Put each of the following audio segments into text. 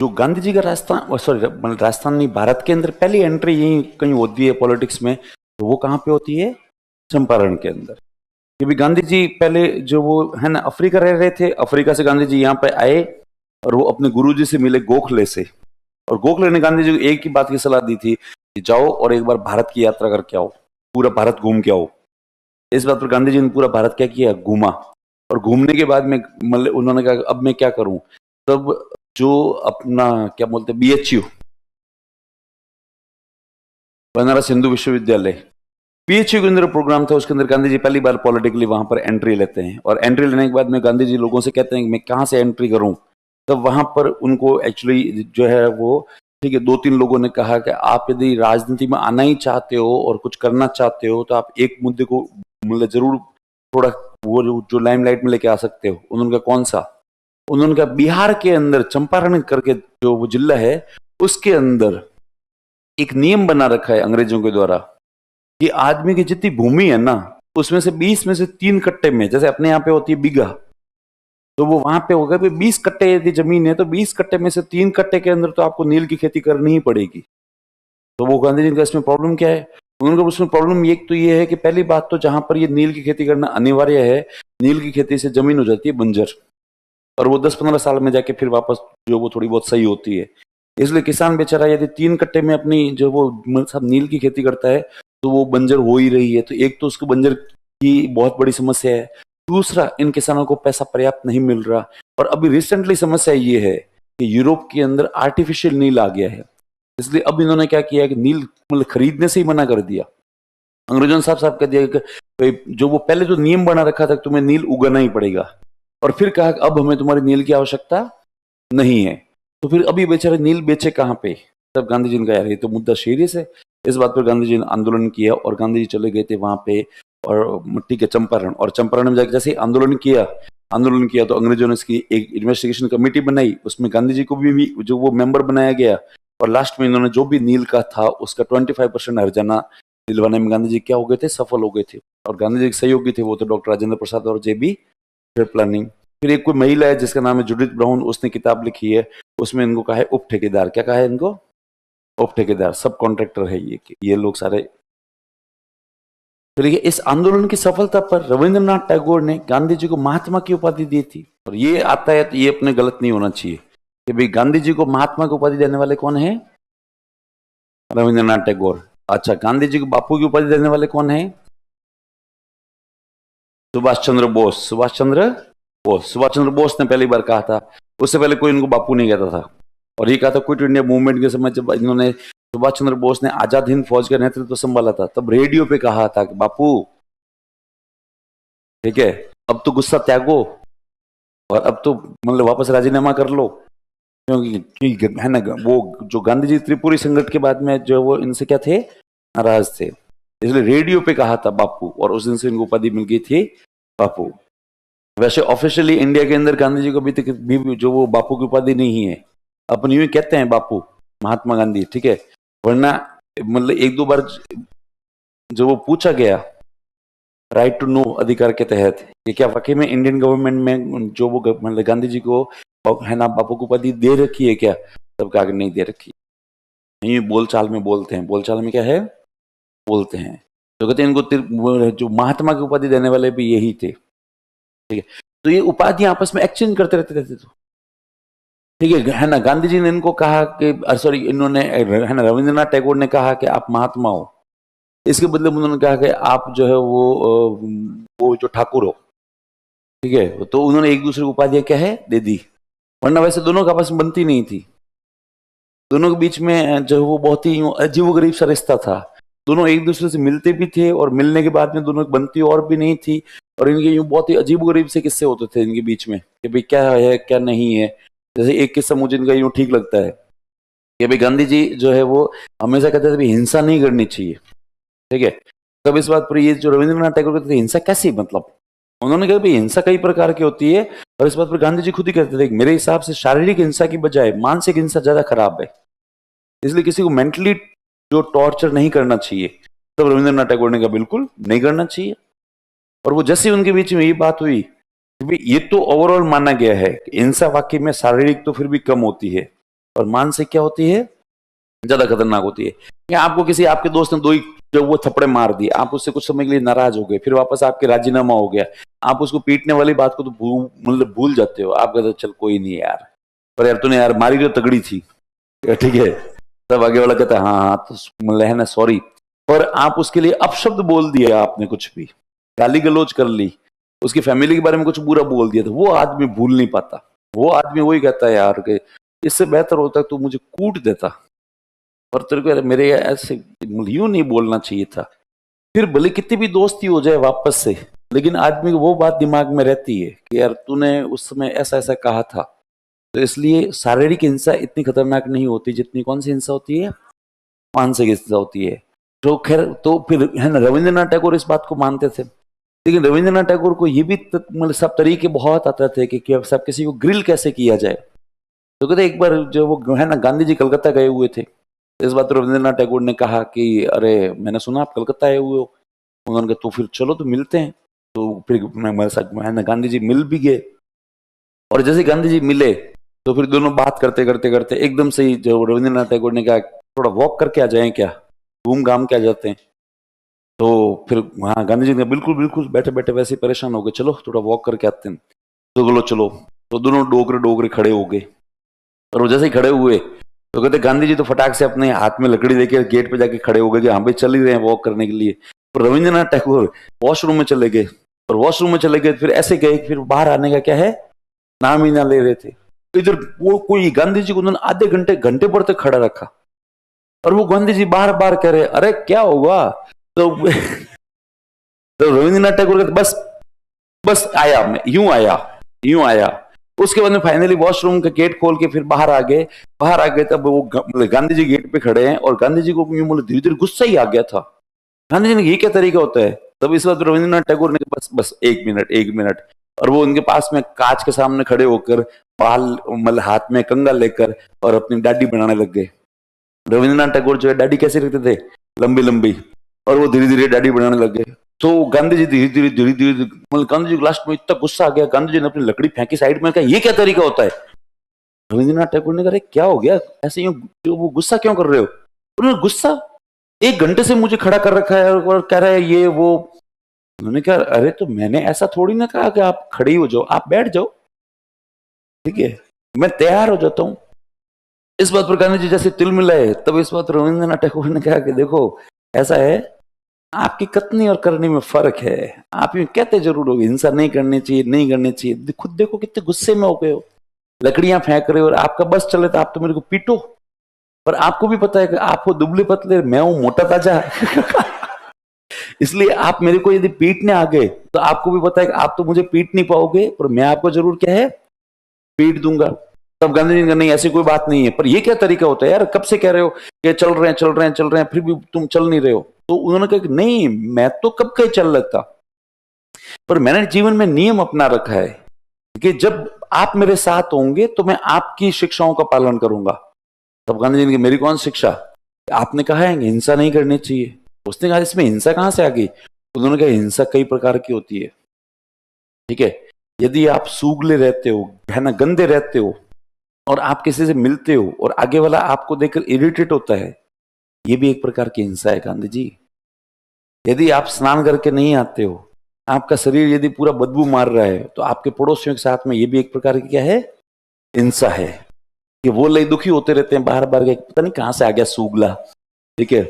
जो गांधी जी का राजस्थान, सॉरी राजस्थान नहीं, भारत के अंदर पहली एंट्री यही कहीं होती है पॉलिटिक्स में, तो वो कहाँ पे होती है? चंपारण के अंदर। क्योंकि गांधी जी पहले जो वो है ना अफ्रीका रह रहे थे, अफ्रीका से गांधी जी यहाँ पे आए और वो अपने गुरु जी से मिले गोखले से, और गोखले ने गांधी जी को एक ही बात की सलाह दी थी कि जाओ और एक बार भारत की यात्रा करके आओ, पूरा भारत घूम के आओ। इस बात पर गांधी जी ने पूरा भारत क्या किया? घूमा। और घूमने के बाद में मतलब उन्होंने कहा अब मैं क्या करूं? तब जो अपना क्या बोलते बीएचयू, बनारस हिंदू विश्वविद्यालय, पीएचयू के अंदर प्रोग्राम था, उसके अंदर गांधी जी पहली बार पॉलिटिकली वहां पर एंट्री लेते हैं। और एंट्री लेने के बाद में गांधी जी लोगों से कहते हैं कि मैं कहाँ से एंट्री करूं? तब वहां पर उनको एक्चुअली जो है वो, ठीक है, दो तीन लोगों ने कहा कि आप यदि राजनीति में आना ही चाहते हो और कुछ करना चाहते हो तो आप एक मुद्दे को मतलब जरूर थोड़ा वो जो लाइमलाइट में लेके आ सकते हो। उन्होंने कहा कौन सा? उन्होंने कहा बिहार के अंदर चंपारण करके जो वो जिला है उसके अंदर एक नियम बना रखा है अंग्रेजों के द्वारा कि आदमी की जितनी भूमि है ना उसमें से 20 में से 3 कट्टे में, जैसे अपने यहाँ पे होती है बीघा, तो वो वहां पे होगा 20 कट्टे यदि जमीन है तो 20 कट्टे में से 3 कट्टे के अंदर तो आपको नील की खेती करनी ही पड़ेगी। तो वो गांधी जी का इसमें प्रॉब्लम क्या है? उनका उसमें प्रॉब्लम एक तो ये है कि पहली बात तो जहां पर ये नील की खेती करना अनिवार्य है, नील की खेती से जमीन हो जाती है बंजर, और वो 10-15 साल में जाके फिर वापस जो वो थोड़ी बहुत सही होती है। इसलिए किसान बेचारा यदि 3 कट्टे में अपनी जो वो सब नील की खेती करता है तो वो बंजर हो ही रही है। तो एक तो उसको बंजर की बहुत बड़ी समस्या है, दूसरा इन किसानों को पैसा पर्याप्त नहीं मिल रहा। और अभी रिसेंटली समस्या ये है कि यूरोप के अंदर आर्टिफिशियल नील आ गया है, इसलिए अब इन्होंने क्या किया कि नील मतलब खरीदने से ही मना कर दिया। अंग्रेजों ने साफ साफ कह दिया कि जो वो पहले जो नियम बना रखा था तुम्हें नील उगाना ही पड़ेगा, और फिर कहा अब हमें तुम्हारी नील की आवश्यकता नहीं है। तो फिर अभी बेचारे नील बेचे कहाँ पे? तब गांधी जी ने कहा यार ये तो मुद्दा सीरियस है। इस बात पर गांधी जी ने आंदोलन किया और गांधी जी चले गए थे वहां पे, और मिट्टी के चंपारण, और चंपारण में जाकर जैसे आंदोलन किया तो अंग्रेजों ने इसकी एक इन्वेस्टिगेशन कमेटी बनाई, उसमें गांधी जी को भी जो वो मेंबर बनाया गया, और लास्ट में इन्होंने जो भी नील का था उसका 25% हर्जाना दिलवाने में गांधी जी क्या हो गए थे? सफल हो गए थे। और गांधी जी के सहयोगी थे वो तो डॉक्टर राजेंद्र प्रसाद और जेबी प्लानिंग। फिर एक कोई महिला है जिसका नाम है जूडिथ ब्राउन, उसने किताब लिखी है, उसमें इनको कहा है उप ठेकेदार। क्या कहा है इनको? उप ठेकेदार, सब कॉन्ट्रैक्टर है ये लोग सारे। तो देखिए इस आंदोलन की सफलता पर रविंद्रनाथ टैगोर ने गांधी जी को महात्मा की उपाधि दी थी। और ये आता है तो ये अपने गलत नहीं होना चाहिए कि भाई गांधी जी को महात्मा की उपाधि देने वाले कौन है? रविंद्रनाथ टैगोर। अच्छा, गांधी जी को बापू की उपाधि देने वाले कौन है? सुभाष चंद्र बोस। सुभाष चंद्र बोस ने पहली बार कहा था, उससे पहले कोई इनको बापू नहीं कहता था। और ये कहा था क्विट इंडिया मूवमेंट के समय जब इन्होंने, सुभाष चंद्र बोस ने आजाद हिंद फौज का नेतृत्व संभाला था, तब रेडियो पे कहा था कि बापू ठीक है अब तो गुस्सा त्यागो और अब तो मतलब वापस राजीनामा कर लो, क्योंकि है ना वो जो गांधी जी त्रिपुरी संकट के बाद में जो वो इनसे क्या थे? नाराज थे, इसलिए रेडियो पे कहा था बापू, और उस दिन से इनको उपाधि मिल गई थी बापू। वैसे ऑफिशियली इंडिया के अंदर गांधी जी को अभी तक भी जो वो बापू की उपाधि नहीं है, अपन यूं ही कहते हैं बापू, महात्मा गांधी, ठीक है। वरना मतलब एक दो बार जो वो पूछा गया राइट टू नो अधिकार के तहत कि क्या वाकई में इंडियन गवर्नमेंट में जो वो मतलब गांधी जी को है ना बापू की उपाधि दे रखी है क्या, तब कहा नहीं दे रखी। ये बोलचाल में बोलते हैं, बोलचाल में क्या है बोलते हैं, तो कहते हैं इनको जो महात्मा की उपाधि देने वाले भी यही थे, ठीक है। तो ये उपाधियां आपस में एक्सचेंज करते रहते थे, तो ठीक है ना। गांधी जी ने इनको कहा कि सॉरी इन्होंने है ना रविंद्रनाथ टैगोर ने कहा कि आप महात्मा हो, इसके बदले उन्होंने कहा कि आप जो है वो जो ठाकुर हो, ठीक है। तो उन्होंने एक दूसरे को उपाधियां क्या है दे दी, वरना वैसे दोनों का आपस में बनती नहीं थी। दोनों के बीच में जो वो बहुत ही अजीबोगरीब सा रिश्ता था, दोनों एक दूसरे से मिलते भी थे और मिलने के बाद में दोनों की बनती और भी नहीं थी। और इनके यूं बहुत ही अजीबोगरीब से किस्से होते थे इनके बीच में कि भाई क्या है क्या नहीं है। जैसे एक किस्सा मुझे इनका यूं ठीक लगता है कि भाई गांधी जी जो है वो हमेशा कहते थे भाई हिंसा नहीं करनी चाहिए, ठीक है। तब इस बात पर ये जो रविंद्रनाथ टैगोर कहते थे हिंसा कैसी, मतलब उन्होंने कहा भाई हिंसा कई प्रकार की होती है, और इस बात पर गांधी जी खुद ही कहते थे मेरे हिसाब से शारीरिक हिंसा की बजाय मानसिक हिंसा ज्यादा खराब है, इसलिए किसी को मेंटली जो टॉर्चर नहीं करना चाहिए। तब रविंद्रनाथ टैगोर ने कहा बिल्कुल नहीं करना चाहिए। और वो जैसे उनके बीच में ये बात हुई, ये तो ओवरऑल माना गया है कि हिंसा वाकई में शारीरिक तो फिर भी कम होती है, और मानसिक क्या होती है, ज्यादा खतरनाक होती है। या आपको किसी आपके दोस्त ने दो ही जो वो थप्पड़े मार दिए, आप उससे कुछ समय के लिए नाराज हो गए, फिर वापस आपके राजीनामा हो गया, आप उसको पीटने वाली बात को तो मतलब भूल जाते हो। आप कहते चल कोई नहीं यार, पर यार तूने यार मारी जो तगड़ी थी, ठीक है। तब आगे वाला कहता है हाँ हाँ तो मतलब है ना सॉरी, और आप उसके लिए अपशब्द बोल दिया, आपने कुछ भी गाली गलौज कर ली, उसकी फैमिली के बारे में कुछ बुरा बोल दिया, तो वो आदमी भूल नहीं पाता। वो आदमी वही कहता है यार कि इससे बेहतर होता तू मुझे कूट देता, और तेरे को मेरे ऐसे यूं नहीं बोलना चाहिए था। फिर भले कितनी भी दोस्ती हो जाए वापस से, लेकिन आदमी को वो बात दिमाग में रहती है कि यार तूने उस समय ऐसा ऐसा कहा था। तो इसलिए शारीरिक हिंसा इतनी खतरनाक नहीं होती जितनी कौन सी हिंसा होती है, मानसिक हिंसा होती है। तो खैर तो फिर है ना, रविंद्रनाथ टैगोर इस बात को मानते थे, लेकिन रविंद्रनाथ टैगोर को ये भी मतलब सब तरीके बहुत आते थे कि अब सब किसी को ग्रिल कैसे किया जाए। तो कहते एक बार जो वो है ना गांधी जी कलकत्ता गए हुए थे, इस बात रविंद्रनाथ टैगोर ने कहा कि अरे मैंने सुना आप कलकत्ता आए हुए हो। उन्होंने कहा तो फिर चलो तो मिलते हैं। तो फिर मैं ना गांधी जी मिल भी गए, और जैसे गांधी जी मिले तो फिर दोनों बात करते करते करते एकदम से ही जो रविंद्रनाथ टैगोर ने कहा थोड़ा वॉक करके आ जाएं क्या, घूम घाम के आ जाते हैं। तो फिर वहाँ गांधी जी ने बिल्कुल बिल्कुल बैठे बैठे वैसे ही परेशान हो गए, चलो थोड़ा वॉक करके आते हैं। तो बोलो चलो। तो दोनों डोगरे डोगरे खड़े हो गए, और वो जैसे ही खड़े हुए तो कहते गांधी जी तो फटाक से अपने हाथ में लकड़ी लेके गेट पे जाके खड़े हो गए कि हाँ भाई चल ही रहे हैं वॉक करने के लिए। और रविंद्रनाथ टैगोर वॉशरूम में चले गए, और वॉशरूम में चले गए फिर ऐसे गए, फिर बाहर आने का क्या है नाम ही ना ले रहे थे। तो इधर वो कोई गांधी जी को उन्होंने आधे घंटे घंटे भर तक खड़ा रखा, और वो गांधी जी बार बार कह रहे अरे क्या हुआ। तो, तो रविंद्रनाथ टैगोर कहते बस बस आया, मैं यूं आया यूं आया। उसके बाद में फाइनली वॉशरूम का गेट खोल के फिर बाहर आ गए। बाहर आ गए तब वो गांधी जी गेट पे खड़े हैं, और गांधी जी को मतलब धीरे धीरे गुस्सा ही आ गया था। गांधी जी ने ये क्या तरीका होता है। तब इस बात रविंद्रनाथ टैगोर ने बस बस एक मिनट एक मिनट, और वो उनके पास में कांच के सामने खड़े होकर बाल मतलब हाथ में कंगा लेकर और अपनी दाढ़ी बनाने लग गए। रविंद्रनाथ टैगोर जो है दाढ़ी कैसे रखते थे, लंबी लंबी, और वो धीरे धीरे दाढ़ी बनाने लग गए। तो गांधी जी धीरे धीरे धीरे धीरे मतलब गांधी जी लास्ट में इतना गुस्सा आ गया, गांधी जी ने अपनी लकड़ी फेंकी साइड में, कहा ये क्या तरीका होता है। रविंद्रनाथ टैगोर ने कहा क्या हो गया, ऐसे वो गुस्सा क्यों कर रहे हो। उन्होंने गुस्सा, एक घंटे से मुझे खड़ा कर रखा है और कह रहा है ये वो। उन्होंने कहा अरे तो मैंने ऐसा थोड़ी ना कहा कि आप खड़े हो जाओ, आप बैठ जाओ, ठीक है मैं तैयार हो जाता हूं। इस बात पर गांधी जी जैसे तिल मिलाए, तब इस बात रविंद्रनाथ टैगोर ने कहा कि देखो ऐसा है, आपकी कथनी और करने में फर्क है। आप यूं कहते जरूर हो हिंसा नहीं करनी चाहिए नहीं करनी चाहिए, खुद देखो कितने गुस्से में हो गए हो, लकड़ियां फेंक रहे हो, और आपका बस चले तो आप तो मेरे को पीटो। पर आपको भी पता है कि आप हो दुबले पतले, मैं हूं मोटा ताजा। इसलिए आप मेरे को यदि पीटने आ गए तो आपको भी पता है कि आप तो मुझे पीट नहीं पाओगे, पर मैं आपको जरूर क्या है पीट दूंगा। तब गांधी जी ने कहा नहीं ऐसी कोई बात नहीं है, पर ये क्या तरीका होता है यार, कब से कह रहे हो कि चल रहे हैं चल रहे हैं चल रहे हैं, फिर भी तुम चल नहीं रहे हो। तो उन्होंने कहा कि नहीं मैं तो कब का ही चल रहा था, पर मैंने जीवन में नियम अपना रखा है कि जब आप मेरे साथ होंगे तो मैं आपकी शिक्षाओं का पालन करूंगा। तब गांधी जी ने कहा मेरी कौन शिक्षा, आपने कहा है हिंसा नहीं करनी चाहिए। उसने कहा इसमें हिंसा कहां से आ गई। उन्होंने कहा हिंसा कई प्रकार की होती है, ठीक है। यदि आप सूगले रहते हो है ना, गंदे रहते हो, और आप किसी से मिलते हो और आगे वाला आपको देखकर इरिटेट होता है, ये भी एक प्रकार की हिंसा है गांधी जी। यदि आप स्नान करके नहीं आते हो, आपका शरीर यदि पूरा बदबू मार रहा है, तो आपके पड़ोसियों के साथ में ये भी एक प्रकार की क्या है हिंसा है, कि वो लोग दुखी होते रहते हैं बार बार, पता नहीं कहां से आ गया सूगला, ठीक है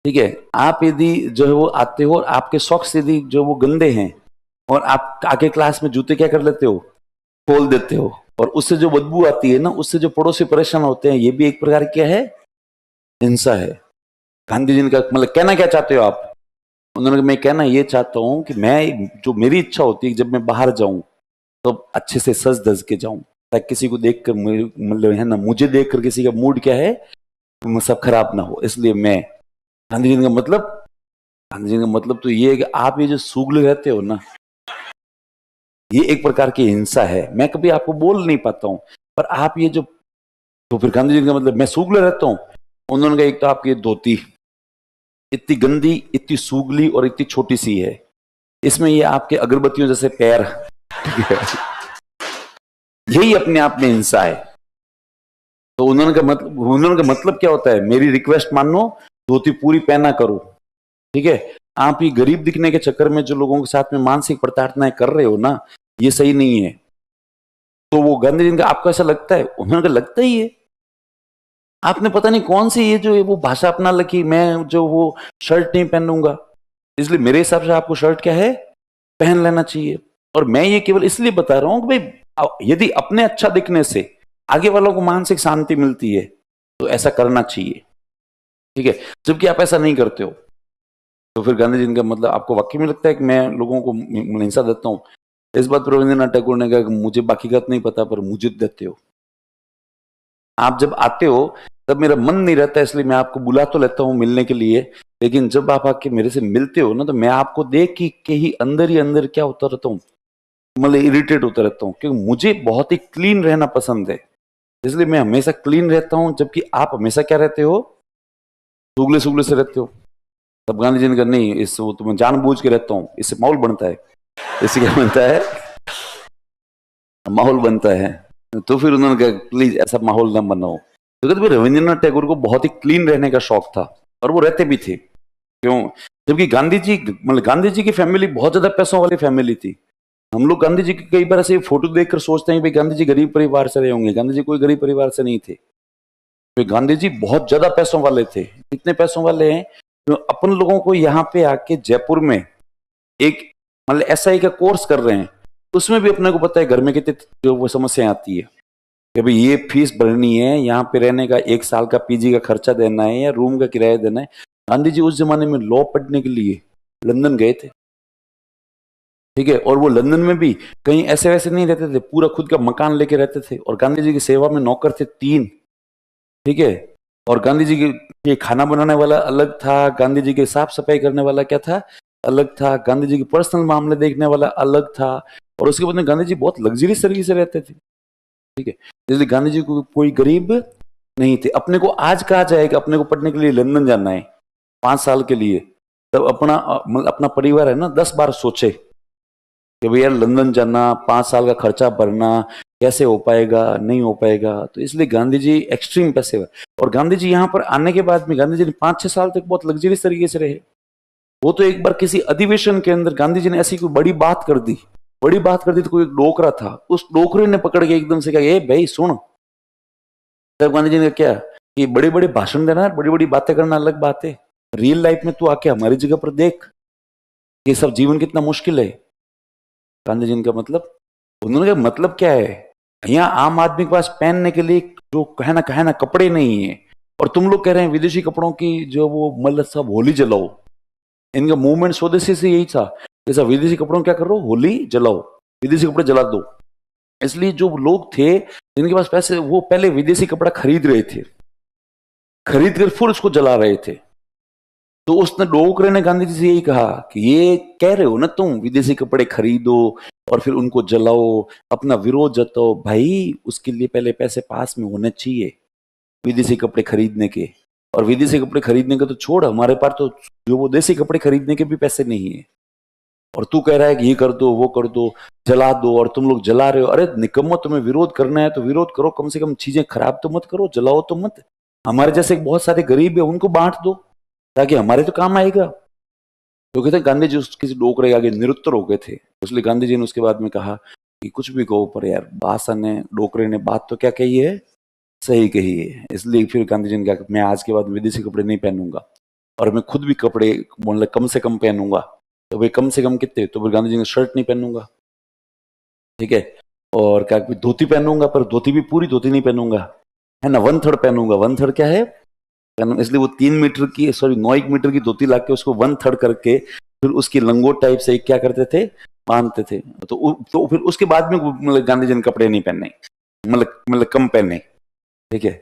ठीक है। आप यदि जो है वो आते हो और आपके सॉक्स यदि जो वो गंदे हैं, और आप आगे क्लास में जूते क्या कर लेते हो खोल देते हो, और उससे जो बदबू आती है ना, उससे जो पड़ोसी परेशान होते हैं, ये भी एक प्रकार क्या है हिंसा है। गांधी जी ने कहा मतलब कहना क्या चाहते हो आप। उन्होंने कहा मैं कहना ये चाहता हूं कि मैं जो मेरी इच्छा होती है जब मैं बाहर जाऊं तो अच्छे से सज धज के जाऊं, ताकि किसी को देखकर मतलब है ना मुझे देखकर किसी का मूड क्या है सब खराब ना हो। इसलिए मैं, गांधी जी का मतलब, गांधी जी का मतलब तो ये है कि आप ये जो सूगले रहते हो ना, ये एक प्रकार की हिंसा है। मैं कभी आपको बोल नहीं पाता हूं, पर आप ये जो, तो फिर गांधी जी का मतलब मैं सूगले रहता हूं। उन्होंने कहा एक तो आपकी धोती इतनी गंदी, इतनी सूगली और इतनी छोटी सी है, इसमें ये आपके अगरबत्तियों जैसे पैर, यही अपने आप में हिंसा है। तो उन्होंने का मतलब क्या होता है, मेरी रिक्वेस्ट मानो, धोती पूरी पहना करो, ठीक है। आप ये गरीब दिखने के चक्कर में जो लोगों के साथ में मानसिक प्रताड़नाएं कर रहे हो ना, ये सही नहीं है। तो वो गांधी जी का आपको ऐसा लगता है, उन्होंने का लगता ही है। आपने पता नहीं कौन सी ये जो है वो भाषा अपना लगी, मैं जो वो शर्ट नहीं पहनूंगा, इसलिए मेरे हिसाब से आपको शर्ट क्या है, पहन लेना चाहिए। और मैं ये केवल इसलिए बता रहा हूं कि भाई यदि अपने अच्छा दिखने से आगे वालों को मानसिक शांति मिलती है तो ऐसा करना चाहिए, ठीक है। जबकि आप ऐसा नहीं करते हो, तो फिर गांधी जी का मतलब आपको वाकई में लगता है कि मैं लोगों को हिंसा देता हूं। इस बात पर रविंद्रनाथ टैगोर ने कहा कि मुझे बाकी का नहीं पता, पर मुझे देते हो। आप जब आते हो तब मेरा मन नहीं रहता, इसलिए मैं आपको बुला तो लेता हूं मिलने के लिए, लेकिन जब आप आके मेरे से मिलते हो ना, तो मैं आपको देख के ही अंदर क्या होता रहता हूँ, मतलब इरिटेट होता रहता हूँ, क्योंकि मुझे बहुत ही क्लीन रहना पसंद है, इसलिए मैं हमेशा क्लीन रहता हूँ। जबकि आप हमेशा क्या रहते हो, सुगले सुगले से रहते हो। तब गांधी जी ने कहा नहीं, इस वो तो मैं जानबूझ के रहता हूँ, इससे माहौल बनता है, इससे क्या बनता है, माहौल बनता है। तो फिर उन्होंने कहा प्लीज ऐसा माहौल ना बनाओ। तो कहते भाई रविंद्रनाथ टैगोर को बहुत ही क्लीन रहने का शौक था, और वो रहते भी थे, क्यों, जबकि गांधी जी, मतलब गांधी जी की फैमिली बहुत ज्यादा पैसों वाली फैमिली थी। हम लोग गांधी जी की कई बार ऐसे फोटो देखकर सोचते हैं भाई गांधी जी गरीब परिवार से रहे होंगे, गांधी जी कोई गरीब परिवार से नहीं थे। तो गांधी जी बहुत ज्यादा पैसों वाले थे। कितने पैसों वाले हैं, तो अपन लोगों को यहाँ पे आके जयपुर में एक मतलब एसआई का कोर्स कर रहे हैं, उसमें भी अपने को पता है घर में कितनी जो वो समस्याएं आती है कि भाई ये फीस भरनी है, यहाँ पे रहने का 1 साल का पीजी का खर्चा देना है, या रूम का किराया देना है। गांधी जी उस जमाने में लॉ पढ़ने के लिए लंदन गए थे, ठीक है। और वो लंदन में भी कहीं ऐसे वैसे नहीं रहते थे, पूरा खुद का मकान लेके रहते थे। और गांधी जी की सेवा में नौकर थे 3, ठीक है। और गांधी जी के खाना बनाने वाला अलग था, गांधी जी के साफ सफाई करने वाला क्या था, अलग था, गांधी जी के पर्सनल मामले देखने वाला अलग था। और उसके बाद में गांधी जी बहुत लग्जरी तरीके से रहते थे, ठीक है। इसलिए गांधी जी को कोई गरीब नहीं थे। अपने को आज कहा जाए कि अपने को पढ़ने के लिए लंदन जाना है 5 साल के लिए, तब अपना मतलब अपना परिवार है ना 10 बार सोचे कि भैया लंदन जाना, 5 साल का खर्चा भरना, कैसे हो पाएगा, नहीं हो पाएगा। तो इसलिए गांधी जी एक्सट्रीम पैसे हुए। और गांधी जी यहाँ पर आने के बाद में गांधी जी ने 5-6 साल तक बहुत लग्जरी तरीके से रहे। वो तो एक बार किसी अधिवेशन के अंदर गांधी जी ने ऐसी कोई बड़ी बात कर दी, तो कोई एक डोकरा था, उस डोकरे ने पकड़ के एकदम से कहा ए भाई सुन। तब गांधी जी ने क्या कि बड़े बड़े भाषण देना, बड़ी बड़ी बातें करना अलग बात है, रियल लाइफ में तू आके हमारी जगह पर देख ये सब जीवन कितना मुश्किल है। गांधी जी का मतलब, उन्होंने का मतलब क्या है, यहाँ आम आदमी के पास पहनने के लिए जो कहे ना कपड़े नहीं है, और तुम लोग कह रहे हैं विदेशी कपड़ों की जो वो मतलब सब होली जलाओ। इनका मूवमेंट स्वदेशी से यही था, जैसा विदेशी कपड़ों क्या करो, होली जलाओ, विदेशी कपड़े जला दो। इसलिए जो लोग थे जिनके पास पैसे, वो पहले विदेशी कपड़ा खरीद रहे थे, खरीद कर फिर उसको जला रहे थे। तो उसने डोकरे ने गांधी जी से यही कहा कि ये कह रहे हो ना तुम विदेशी कपड़े खरीदो और फिर उनको जलाओ, अपना विरोध जताओ, भाई उसके लिए पहले पैसे पास में होने चाहिए विदेशी कपड़े खरीदने के। और विदेशी कपड़े खरीदने के तो छोड़, हमारे पास तो जो वो देसी कपड़े खरीदने के भी पैसे नहीं है। और तू कह रहा है कि ये कर दो, वो कर दो, जला दो, और तुम लोग जला रहे हो। अरे निकम्मो, तुम्हें विरोध करना है तो विरोध करो, कम से कम चीजें खराब तो मत करो, जलाओ तो मत। हमारे जैसे बहुत सारे गरीब है उनको बांट दो ताकि हमारे तो काम आएगा। तो कहते गांधी जी किसी डोकरे के आगे निरुत्तर हो गए थे, इसलिए गांधी जी ने उसके बाद में कहा कि कुछ भी कहो पर यार बासा ने, डोकरे ने बात तो क्या कही है, सही कही है। इसलिए फिर गांधी जी ने कहा मैं आज के बाद विदेशी कपड़े नहीं पहनूंगा, और मैं खुद भी कपड़े मतलब कम से कम पहनूंगा। तो भाई कम से कम कितने, तो फिर गांधी जी ने शर्ट नहीं पहनूंगा, ठीक है। और क्या धोती पहनूंगा, पर धोती भी पूरी धोती नहीं पहनूंगा, है ना, 1/3 पहनूंगा। 1/3 क्या है, इसलिए वो 3 मीटर की, सॉरी 9 मीटर की धोती लाके उसको 1/3 करके फिर उसकी लंगोट टाइप से क्या करते थे, बांधते थे। तो फिर उसके बाद में मतलब गांधी जी ने कपड़े नहीं पहने, मतलब कम पहने, ठीक है।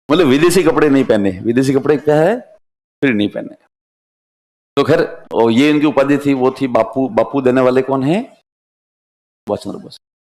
मतलब विदेशी कपड़े नहीं पहने, विदेशी कपड़े क्या है, फिर नहीं पहने। तो खैर ये इनकी उपाधि थी, वो थी बापू। बापू देने वाले कौन है, सुभाष चंद्र बोस।